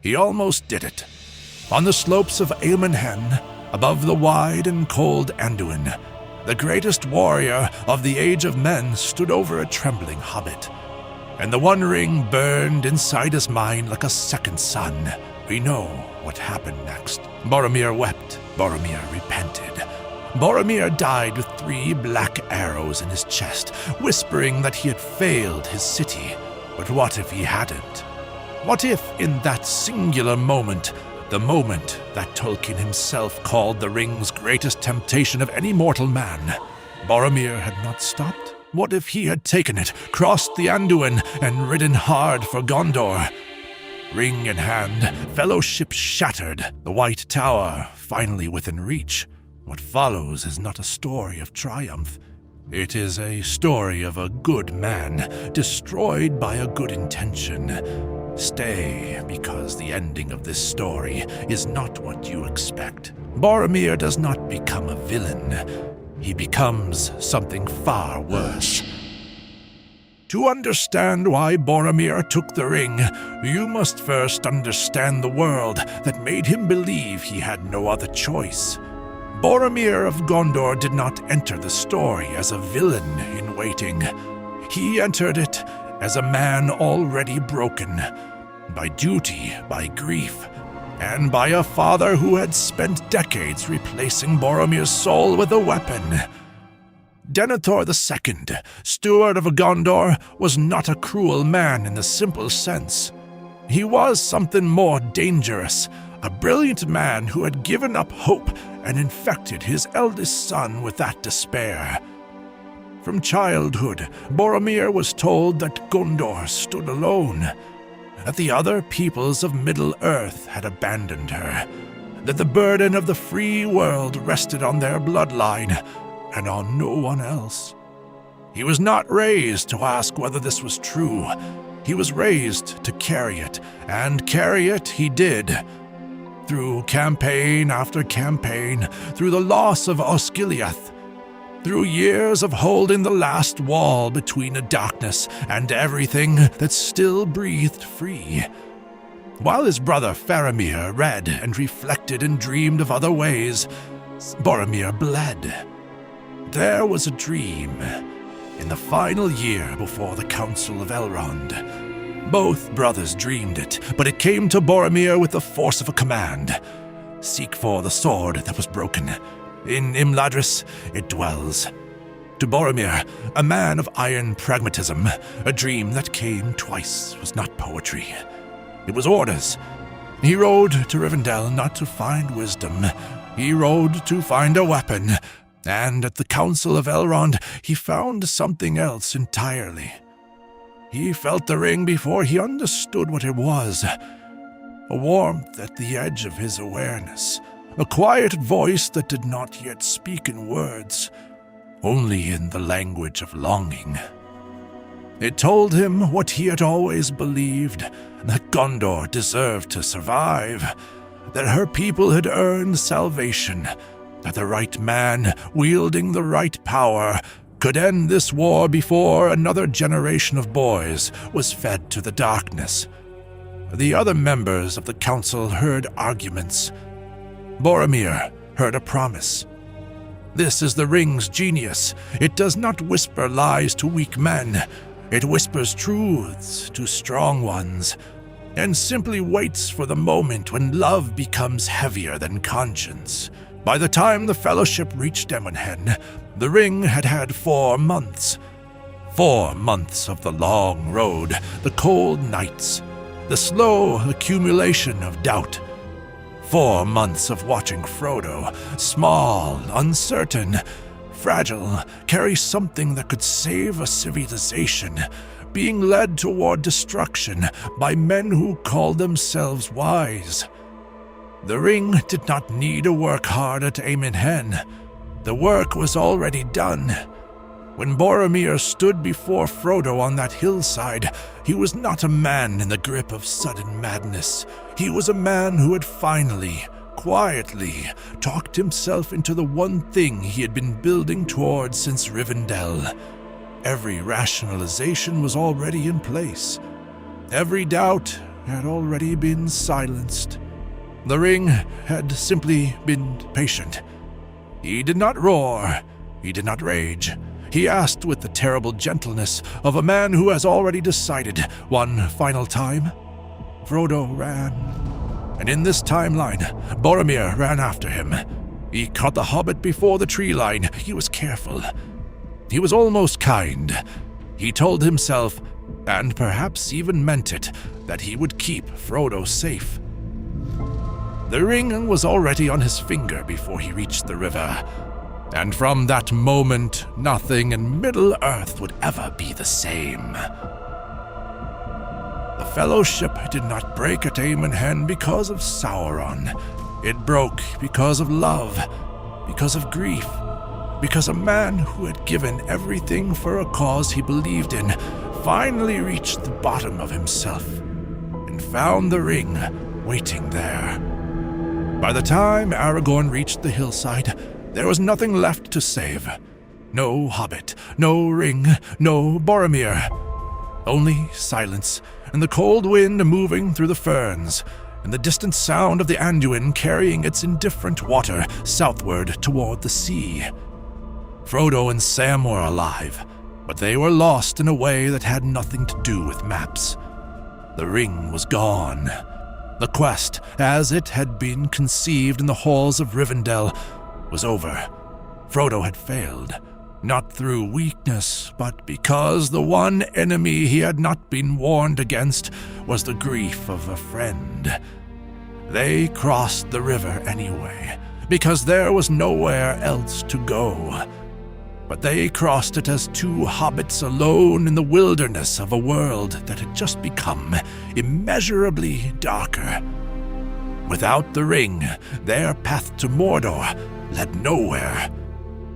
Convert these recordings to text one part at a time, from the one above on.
He almost did it. On the slopes of Amon Hen, above the wide and cold Anduin, the greatest warrior of the Age of Men stood over a trembling hobbit. And the One Ring burned inside his mind like a second sun. We know what happened next. Boromir wept. Boromir repented. Boromir died with 3 black arrows in his chest, whispering that he had failed his city. But what if he hadn't? What if, in that singular moment, the moment that Tolkien himself called the ring's greatest temptation of any mortal man, Boromir had not stopped? What if he had taken it, crossed the Anduin, and ridden hard for Gondor? Ring in hand, fellowship shattered, the White Tower finally within reach. What follows is not a story of triumph. It is a story of a good man, destroyed by a good intention. Stay, because the ending of this story is not what you expect. Boromir does not become a villain. He becomes something far worse. To understand why Boromir took the ring, you must first understand the world that made him believe he had no other choice. Boromir of Gondor did not enter the story as a villain in waiting. He entered it as a man already broken, by duty, by grief, and by a father who had spent decades replacing Boromir's soul with a weapon. Denethor II, steward of Gondor, was not a cruel man in the simple sense. He was something more dangerous, a brilliant man who had given up hope and infected his eldest son with that despair. From childhood, Boromir was told that Gondor stood alone, that the other peoples of Middle-earth had abandoned her, that the burden of the free world rested on their bloodline and on no one else. He was not raised to ask whether this was true. He was raised to carry it, and carry it he did. Through campaign after campaign, through the loss of Osgiliath, through years of holding the last wall between the darkness and everything that still breathed free. While his brother Faramir read and reflected and dreamed of other ways, Boromir bled. There was a dream in the final year before the Council of Elrond. Both brothers dreamed it, but it came to Boromir with the force of a command. Seek for the sword that was broken. In Imladris it dwells. To Boromir, a man of iron pragmatism, a dream that came twice was not poetry. It was orders. He rode to Rivendell not to find wisdom. He rode to find a weapon. And at the Council of Elrond, he found something else entirely. He felt the ring before he understood what it was. A warmth at the edge of his awareness. A quiet voice that did not yet speak in words, only in the language of longing. It told him what he had always believed, that Gondor deserved to survive, that her people had earned salvation, that the right man, wielding the right power, could end this war before another generation of boys was fed to the darkness. The other members of the council heard arguments. Boromir heard a promise. This is the ring's genius. It does not whisper lies to weak men. It whispers truths to strong ones, and simply waits for the moment when love becomes heavier than conscience. By the time the Fellowship reached Amon Hen, the ring had had 4 months. 4 months of the long road, the cold nights, the slow accumulation of doubt. 4 months of watching Frodo, small, uncertain, fragile, carry something that could save a civilization, being led toward destruction by men who called themselves wise. The ring did not need to work hard at Amon Hen. The work was already done. When Boromir stood before Frodo on that hillside, he was not a man in the grip of sudden madness. He was a man who had finally, quietly, talked himself into the one thing he had been building towards since Rivendell. Every rationalization was already in place. Every doubt, had already been silenced. The ring had simply been patient. He did not roar. He did not rage. He asked with the terrible gentleness of a man who has already decided one final time. Frodo ran, and in this timeline, Boromir ran after him. He caught the hobbit before the tree line. He was careful. He was almost kind. He told himself, and perhaps even meant it, that he would keep Frodo safe. The ring was already on his finger before he reached the river, and from that moment, nothing in Middle-earth would ever be the same. The Fellowship did not break at Amon Hen because of Sauron. It broke because of love, because of grief, because a man who had given everything for a cause he believed in finally reached the bottom of himself and found the ring waiting there. By the time Aragorn reached the hillside, there was nothing left to save. No hobbit, no ring, no Boromir. Only silence and the cold wind moving through the ferns, and the distant sound of the Anduin carrying its indifferent water southward toward the sea. Frodo and Sam were alive, but they were lost in a way that had nothing to do with maps. The ring was gone. The quest, as it had been conceived in the halls of Rivendell, was over. Frodo had failed, not through weakness, but because the one enemy he had not been warned against was the grief of a friend. They crossed the river anyway, because there was nowhere else to go. But they crossed it as two hobbits alone in the wilderness of a world that had just become immeasurably darker. Without the ring, their path to Mordor led nowhere.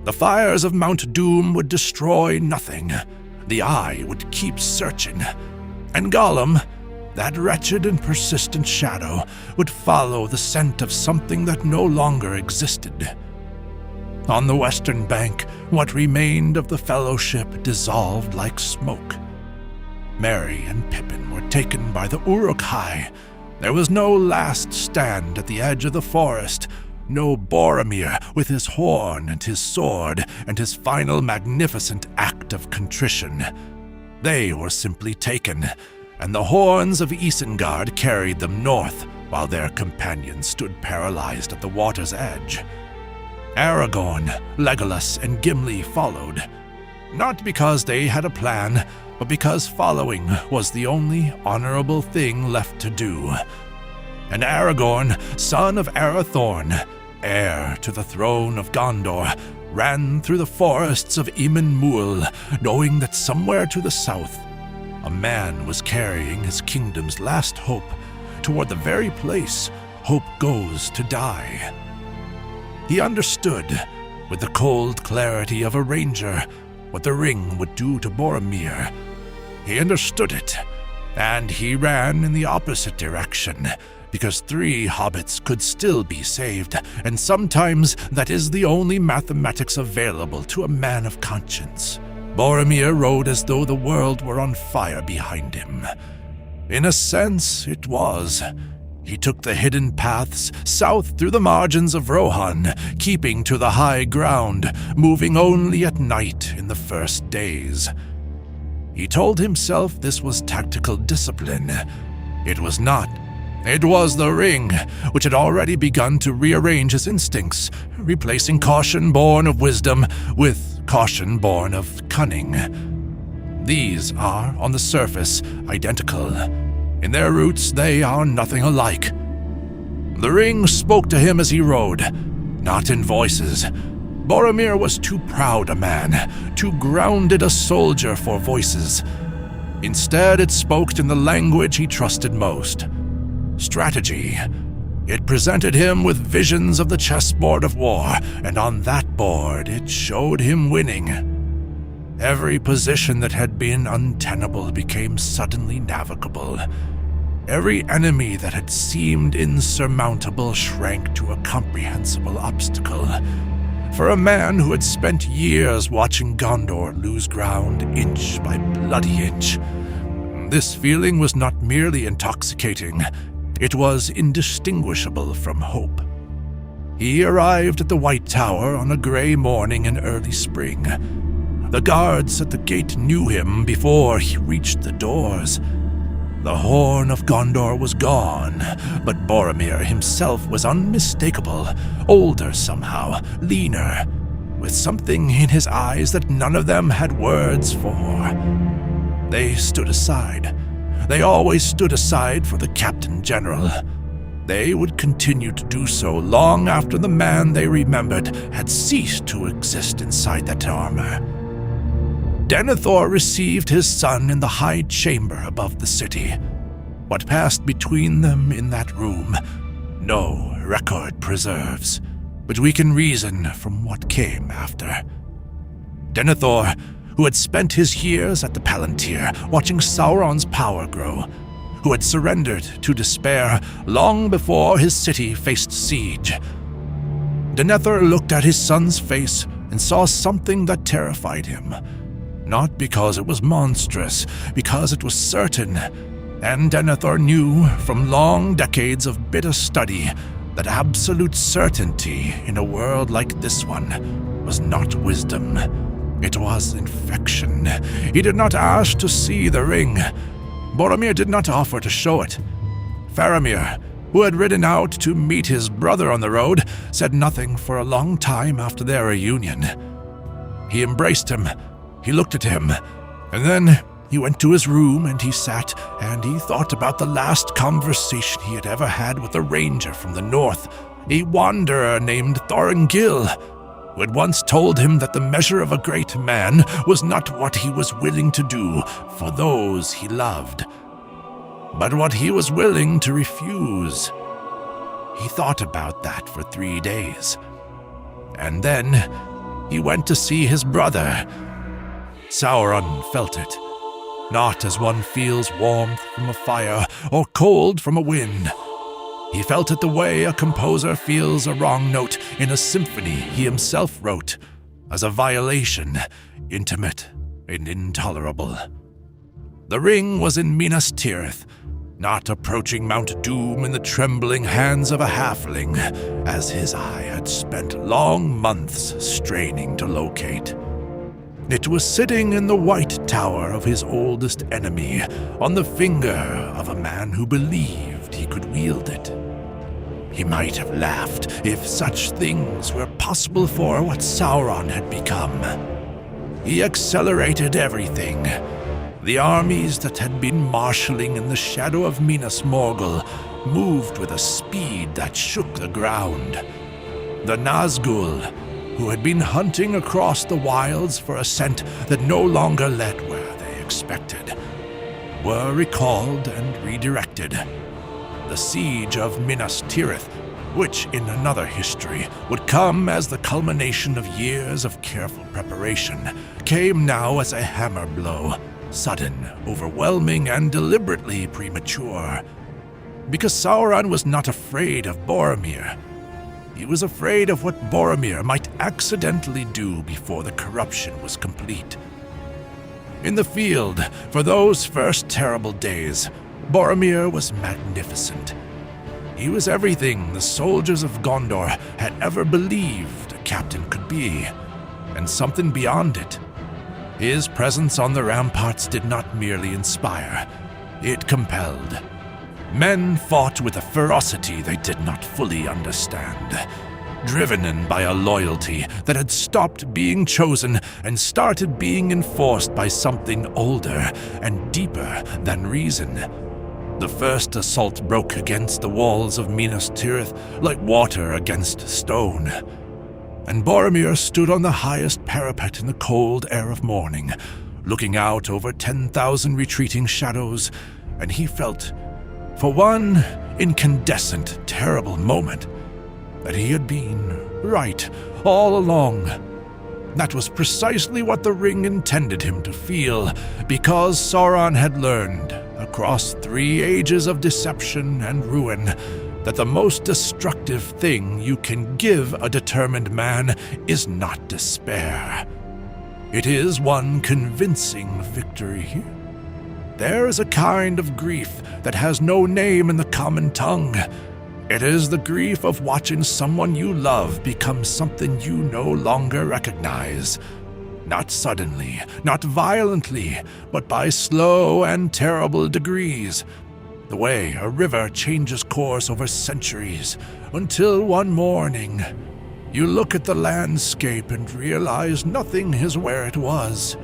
The fires of Mount Doom would destroy nothing. The Eye would keep searching. And Gollum, that wretched and persistent shadow, would follow the scent of something that no longer existed. On the western bank, what remained of the Fellowship dissolved like smoke. Merry and Pippin were taken by the Uruk-hai. There was no last stand at the edge of the forest, no Boromir with his horn and his sword and his final magnificent act of contrition. They were simply taken, and the horns of Isengard carried them north, while their companions stood paralyzed at the water's edge. Aragorn, Legolas, and Gimli followed, not because they had a plan, but because following was the only honorable thing left to do. And Aragorn, son of Arathorn, heir to the throne of Gondor, ran through the forests of Emin Muil, knowing that somewhere to the south, a man was carrying his kingdom's last hope toward the very place hope goes to die. He understood, with the cold clarity of a ranger, what the ring would do to Boromir. He understood it, and he ran in the opposite direction, because 3 hobbits could still be saved, and sometimes that is the only mathematics available to a man of conscience. Boromir rode as though the world were on fire behind him. In a sense, it was. He took the hidden paths south through the margins of Rohan, keeping to the high ground, moving only at night in the first days. He told himself this was tactical discipline. It was not. It was the ring, which had already begun to rearrange his instincts, replacing caution born of wisdom with caution born of cunning. These are, on the surface, identical. In their roots, they are nothing alike. The ring spoke to him as he rode, not in voices. Boromir was too proud a man, too grounded a soldier for voices. Instead, it spoke in the language he trusted most: strategy. It presented him with visions of the chessboard of war, and on that board it showed him winning. Every position that had been untenable became suddenly navigable. Every enemy that had seemed insurmountable shrank to a comprehensible obstacle. For a man who had spent years watching Gondor lose ground inch by bloody inch, This feeling was not merely intoxicating, it was indistinguishable from hope. He arrived at the White Tower on a gray morning in early spring. The guards at the gate knew him before he reached the doors. The Horn of Gondor was gone, but Boromir himself was unmistakable, older somehow, leaner, with something in his eyes that none of them had words for. They stood aside. They always stood aside for the Captain General. They would continue to do so long after the man they remembered had ceased to exist inside that armor. Denethor received his son in the high chamber above the city. What passed between them in that room, no record preserves, but we can reason from what came after. Denethor, who had spent his years at the Palantir watching Sauron's power grow, who had surrendered to despair long before his city faced siege. Denethor looked at his son's face and saw something that terrified him. Not because it was monstrous, because it was certain. And Denethor knew from long decades of bitter study that absolute certainty in a world like this one was not wisdom. It was infection. He did not ask to see the ring. Boromir did not offer to show it. Faramir, who had ridden out to meet his brother on the road, said nothing for a long time after their reunion. He embraced him. He looked at him, and then he went to his room and he sat and he thought about the last conversation he had ever had with a ranger from the north, a wanderer named Thorongil, who had once told him that the measure of a great man was not what he was willing to do for those he loved, but what he was willing to refuse. He thought about that for 3 days, and then he went to see his brother. Sauron felt it, not as one feels warmth from a fire or cold from a wind. He felt it the way a composer feels a wrong note in a symphony he himself wrote, as a violation, intimate and intolerable. The ring was in Minas Tirith, not approaching Mount Doom in the trembling hands of a halfling, as his eye had spent long months straining to locate. It was sitting in the White Tower of his oldest enemy, on the finger of a man who believed he could wield it. He might have laughed if such things were possible for what Sauron had become. He accelerated everything. The armies that had been marshalling in the shadow of Minas Morgul moved with a speed that shook the ground. The Nazgul, who had been hunting across the wilds for a scent that no longer led where they expected, were recalled and redirected. The siege of Minas Tirith, which in another history would come as the culmination of years of careful preparation, came now as a hammer blow, sudden, overwhelming, and deliberately premature. Because Sauron was not afraid of Boromir. He was afraid of what Boromir might accidentally do before the corruption was complete. In the field, for those first terrible days, Boromir was magnificent. He was everything the soldiers of Gondor had ever believed a captain could be, and something beyond it. His presence on the ramparts did not merely inspire, it compelled. Men fought with a ferocity they did not fully understand, driven by a loyalty that had stopped being chosen and started being enforced by something older and deeper than reason. The first assault broke against the walls of Minas Tirith like water against stone, and Boromir stood on the highest parapet in the cold air of morning, looking out over 10,000 retreating shadows, and he felt, for one incandescent, terrible moment, that he had been right all along. That was precisely what the ring intended him to feel, because Sauron had learned, across 3 ages of deception and ruin, that the most destructive thing you can give a determined man is not despair. It is one convincing victory. There is a kind of grief that has no name in the common tongue. It is the grief of watching someone you love become something you no longer recognize. Not suddenly, not violently, but by slow and terrible degrees. The way a river changes course over centuries, until one morning, you look at the landscape and realize nothing is where it was.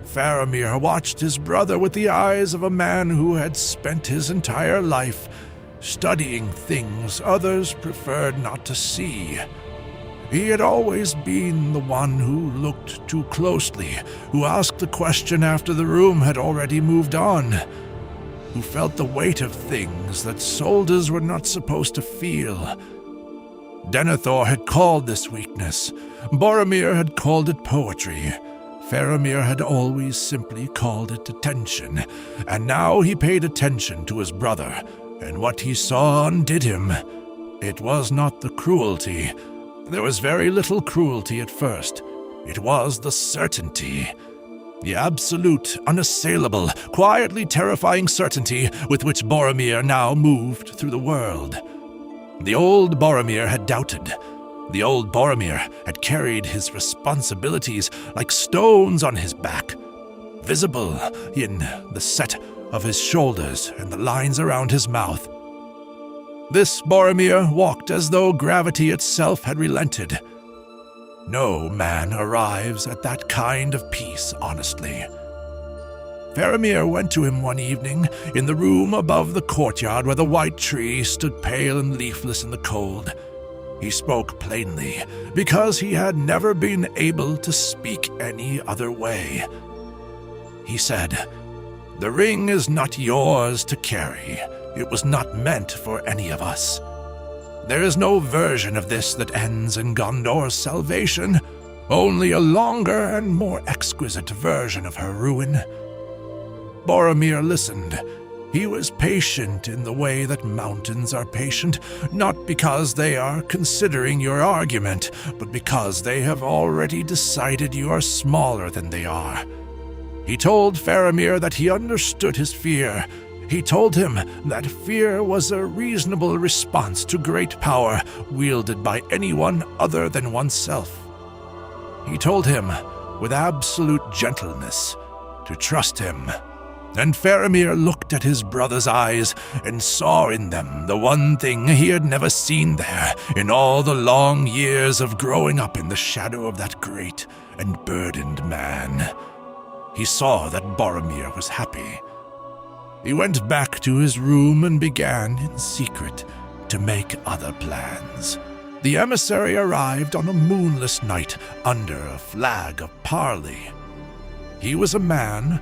Faramir watched his brother with the eyes of a man who had spent his entire life studying things others preferred not to see. He had always been the one who looked too closely, who asked the question after the room had already moved on, who felt the weight of things that soldiers were not supposed to feel. Denethor had called this weakness. Boromir had called it poetry. Faramir had always simply called it attention, and now he paid attention to his brother, and what he saw undid him. It was not the cruelty. There was very little cruelty at first. It was the certainty. The absolute, unassailable, quietly terrifying certainty with which Boromir now moved through the world. The old Boromir had doubted. The old Boromir had carried his responsibilities like stones on his back, visible in the set of his shoulders and the lines around his mouth. This Boromir walked as though gravity itself had relented. No man arrives at that kind of peace honestly. Faramir went to him one evening in the room above the courtyard where the white tree stood pale and leafless in the cold. He spoke plainly, because he had never been able to speak any other way. He said, "The ring is not yours to carry. It was not meant for any of us. There is no version of this that ends in Gondor's salvation, only a longer and more exquisite version of her ruin." Boromir listened. He was patient in the way that mountains are patient, not because they are considering your argument, but because they have already decided you are smaller than they are. He told Faramir that he understood his fear. He told him that fear was a reasonable response to great power wielded by anyone other than oneself. He told him, with absolute gentleness, to trust him. And Faramir looked at his brother's eyes and saw in them the one thing he had never seen there in all the long years of growing up in the shadow of that great and burdened man. He saw that Boromir was happy. He went back to his room and began in secret to make other plans. The emissary arrived on a moonless night under a flag of parley. He was a man,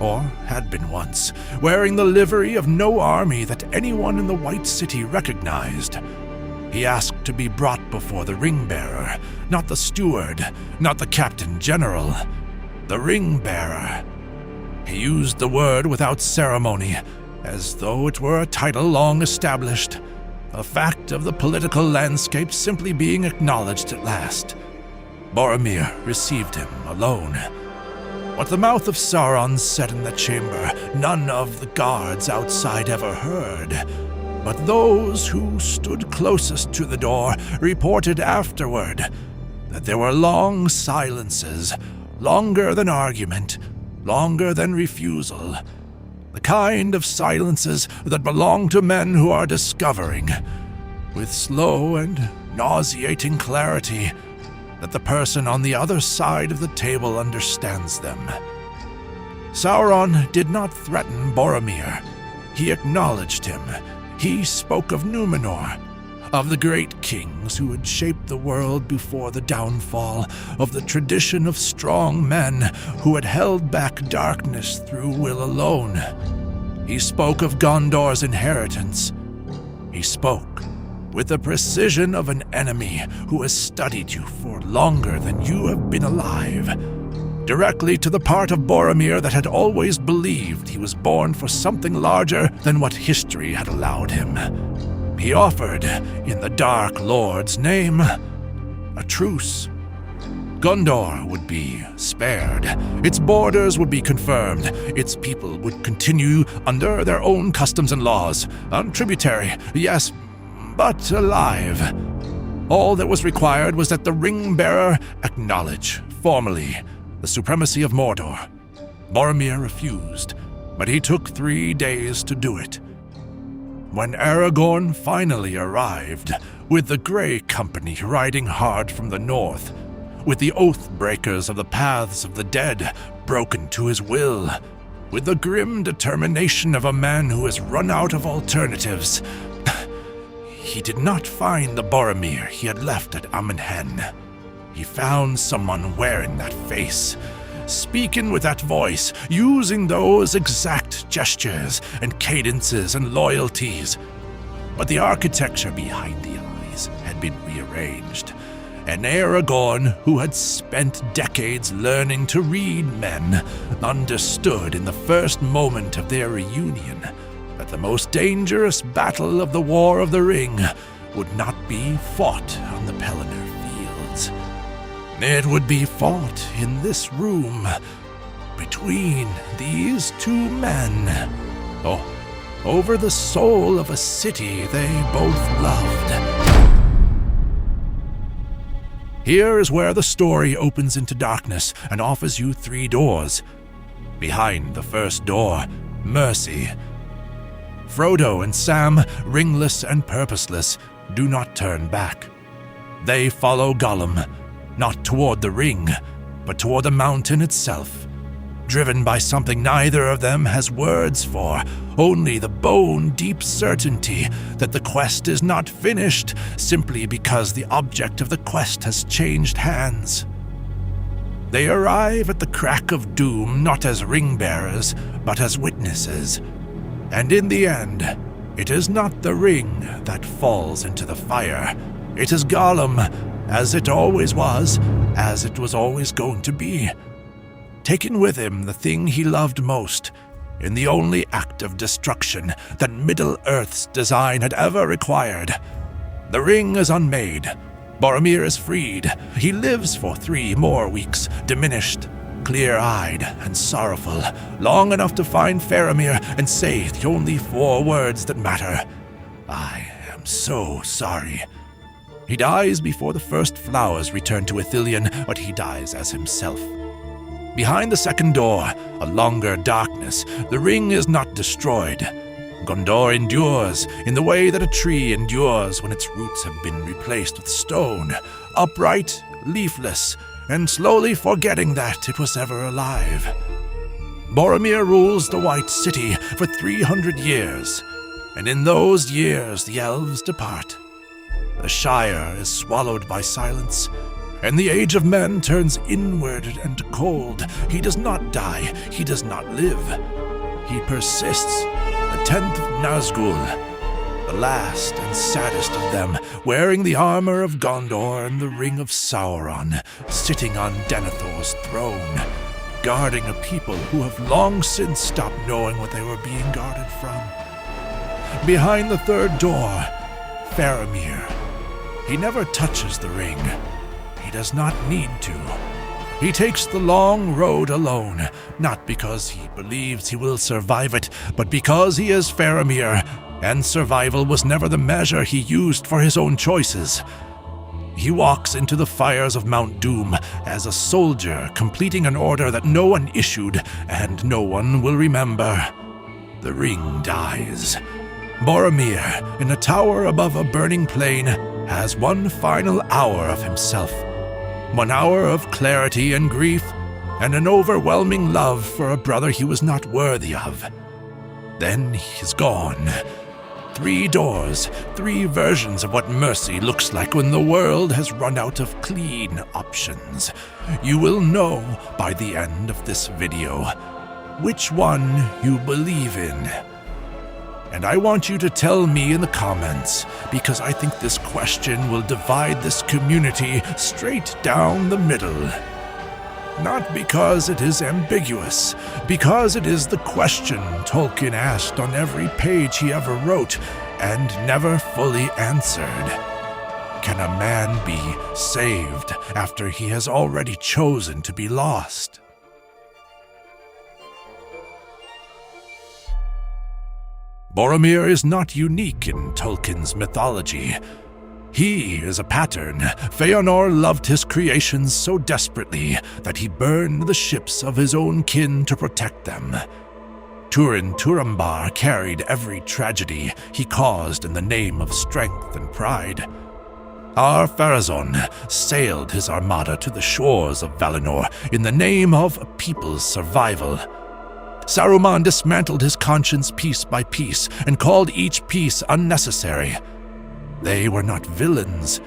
or had been once, wearing the livery of no army that anyone in the White City recognized. He asked to be brought before the ring-bearer, not the steward, not the captain general, the ring-bearer. He used the word without ceremony, as though it were a title long established, a fact of the political landscape simply being acknowledged at last. Boromir received him alone. What the mouth of Sauron said in the chamber, none of the guards outside ever heard. But those who stood closest to the door reported afterward that there were long silences, longer than argument, longer than refusal, the kind of silences that belong to men who are discovering, with slow and nauseating clarity, that the person on the other side of the table understands them. Sauron did not threaten Boromir. He acknowledged him. He spoke of Númenor, of the great kings who had shaped the world before the downfall, of the tradition of strong men who had held back darkness through will alone. He spoke of Gondor's inheritance. He spoke with the precision of an enemy who has studied you for longer than you have been alive, directly to the part of Boromir that had always believed he was born for something larger than what history had allowed him. He offered, in the Dark Lord's name, a truce. Gondor would be spared, its borders would be confirmed, its people would continue under their own customs and laws, untributary, yes, but alive. All that was required was that the ring-bearer acknowledge, formally, the supremacy of Mordor. Boromir refused, but he took 3 days to do it. When Aragorn finally arrived, with the Grey Company riding hard from the north, with the oath-breakers of the Paths of the Dead broken to his will, with the grim determination of a man who has run out of alternatives, he did not find the Boromir he had left at Amon Hen. He found someone wearing that face, speaking with that voice, using those exact gestures and cadences and loyalties. But the architecture behind the eyes had been rearranged. And Aragorn, who had spent decades learning to read men, understood in the first moment of their reunion that the most dangerous battle of the War of the Ring would not be fought on the Pelennor fields. It would be fought in this room, between these two men, over the soul of a city they both loved. Here is where the story opens into darkness and offers you 3 doors. Behind the first door, mercy. Frodo and Sam, ringless and purposeless, do not turn back. They follow Gollum, not toward the ring, but toward the mountain itself, driven by something neither of them has words for, only the bone-deep certainty that the quest is not finished simply because the object of the quest has changed hands. They arrive at the crack of doom not as ring-bearers, but as witnesses. And in the end, it is not the ring that falls into the fire. It is Gollum, as it always was, as it was always going to be. Taking with him the thing he loved most, in the only act of destruction that Middle-earth's design had ever required. The ring is unmade. Boromir is freed. He lives for 3 more weeks, diminished, clear-eyed and sorrowful, long enough to find Faramir and say the only 4 words that matter. I am so sorry. He dies before the first flowers return to Ithilien, but he dies as himself. Behind the second door, a longer darkness, the ring is not destroyed. Gondor endures in the way that a tree endures when its roots have been replaced with stone, upright, leafless, and slowly forgetting that it was ever alive. Boromir rules the White City for 300 years, and in those years the elves depart. The Shire is swallowed by silence, and the age of men turns inward and cold. He does not die, he does not live. He persists, the 10th of Nazgul, the last and saddest of them, wearing the armor of Gondor and the ring of Sauron, sitting on Denethor's throne, guarding a people who have long since stopped knowing what they were being guarded from. Behind the third door, Faramir. He never touches the ring. He does not need to. He takes the long road alone, not because he believes he will survive it, but because he is Faramir, and survival was never the measure he used for his own choices. He walks into the fires of Mount Doom as a soldier completing an order that no one issued and no one will remember. The ring dies. Boromir, in a tower above a burning plain, has one final hour of himself. 1 hour of clarity and grief, and an overwhelming love for a brother he was not worthy of. Then he's gone. 3 doors, 3 versions of what mercy looks like when the world has run out of clean options. You will know by the end of this video which one you believe in. And I want you to tell me in the comments, because I think this question will divide this community straight down the middle. Not because it is ambiguous, because it is the question Tolkien asked on every page he ever wrote and never fully answered. can a man be saved after he has already chosen to be lost? Boromir is not unique in Tolkien's mythology. He is a pattern. Feanor loved his creations so desperately that he burned the ships of his own kin to protect them. Turin Turambar carried every tragedy he caused in the name of strength and pride. Ar-Pharazôn sailed his armada to the shores of Valinor in the name of a people's survival. Saruman dismantled his conscience piece by piece and called each piece unnecessary. They were not villains.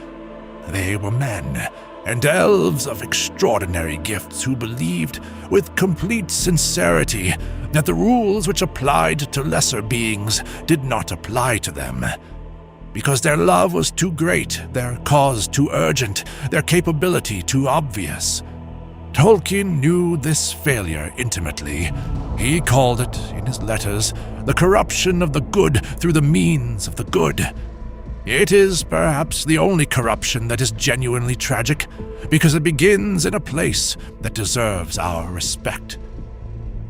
They were men, and elves of extraordinary gifts who believed with complete sincerity that the rules which applied to lesser beings did not apply to them. Because their love was too great, their cause too urgent, their capability too obvious. Tolkien knew this failure intimately. He called it, in his letters, the corruption of the good through the means of the good. It is perhaps the only corruption that is genuinely tragic, because it begins in a place that deserves our respect.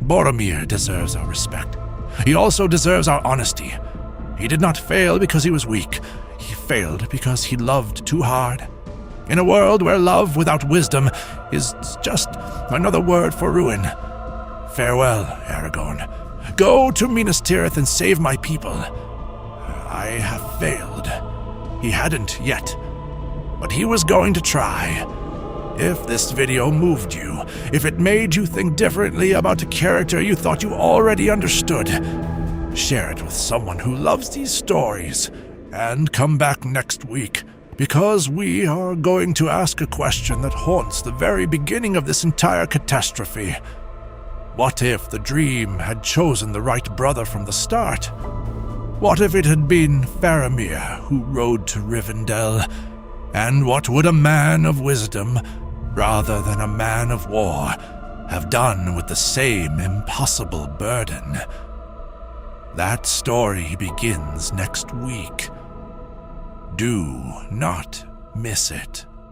Boromir deserves our respect. He also deserves our honesty. He did not fail because he was weak. He failed because he loved too hard. In a world where love without wisdom is just another word for ruin. Farewell, Aragorn. Go to Minas Tirith and save my people. I have failed. He hadn't yet, but he was going to try. If this video moved you, if it made you think differently about a character you thought you already understood, share it with someone who loves these stories, and come back next week, because we are going to ask a question that haunts the very beginning of this entire catastrophe. What if the dream had chosen the right brother from the start? What if it had been Faramir who rode to Rivendell? And what would a man of wisdom, rather than a man of war, have done with the same impossible burden? That story begins next week. Do not miss it.